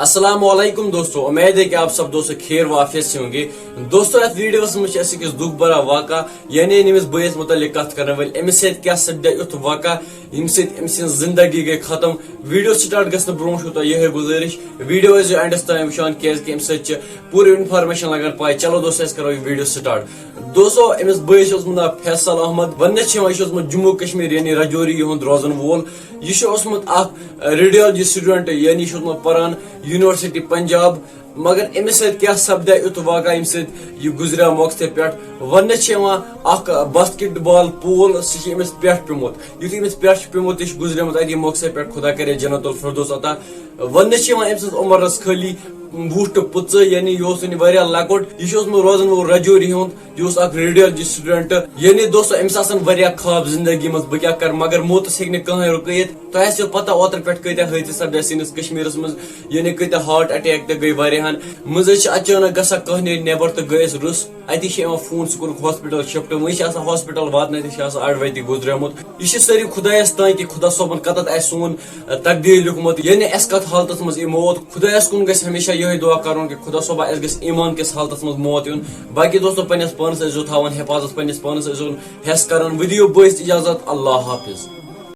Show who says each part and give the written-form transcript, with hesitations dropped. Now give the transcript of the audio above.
Speaker 1: अस्सलाम वालेकुम दोस्तों, उम्मीद है कि आप सब दोस्तों खैर वाफियत से होंगे। दोस्तों अत वीडियोस में अस दुख भरा वाक़ा यानी अमिस बयस मुतल्लिक कत करने वाल अमिस सत क्या सपदे युथ वाक़ा यम सत जिंदगी गई खत्म। वीडियो स्टार्ट गसन ब्रोह तो यह गुजारिश वीडियो एंडस ताम वुचान क्या पूरी इन्फॉर्मेशन लगन पाए। चलो दोस्तों अस करो वीडियो स्टार्ट। दोस्तों अमिस बयस नाव फैसल अहमद वन जम्मू कश्मीर यानी रजौरी युंद रोजन वोल। यह रेडियोलॉजी स्टूडेंट यानी पान यूनिवर्सिटी पंजाब, मगर अमिस क्या सपदे युथ वाक़ा यम सह गुजरिया मौके पे वन बास्केटबॉल पूल समिस पे पेमुत युथ अमिस पे पेमुत यह गुजरियत अत मौके पे खुदा करे जन्नतुल फिरदौस अता। वन अम उमर खली बूट पुच यानी यह लकुट यह रोजन वो रजौरी हूं यह रेडियोलॉजी स्टूडेंट यानी दोस्तों अमिस ख्वाब जिंदगी मज बह क्या कर मगर मोतस हे कहें रुकत। तो पता ओतर पे कत हादस सपदे सैनिस कश्मीर मज यानी कत हार्ट अटैक तो गई वारियान मज अचानक गा कह नेबर तो गए रुस अत फोन सह हॉस्पिटल शिफ्ट वही हॉस्पिटल वात अड़ वत गुजरियमुत। यह सारी खुदायस तान कि खुदा सोबन कत सोन तकदीर लिखमुत यानी अस कत हालत मज मौत खुदायस कुन गस हमेशा यही दुआ कर कि खुदा सोबा अस गस ईमान किस हालत मज मौत यून। बाकी दोस्तों पन्नस पानस थवान हिफाजत पन्नस पानस हेस कर। वीडियो बस इजाजत, अल्लाह हाफिज।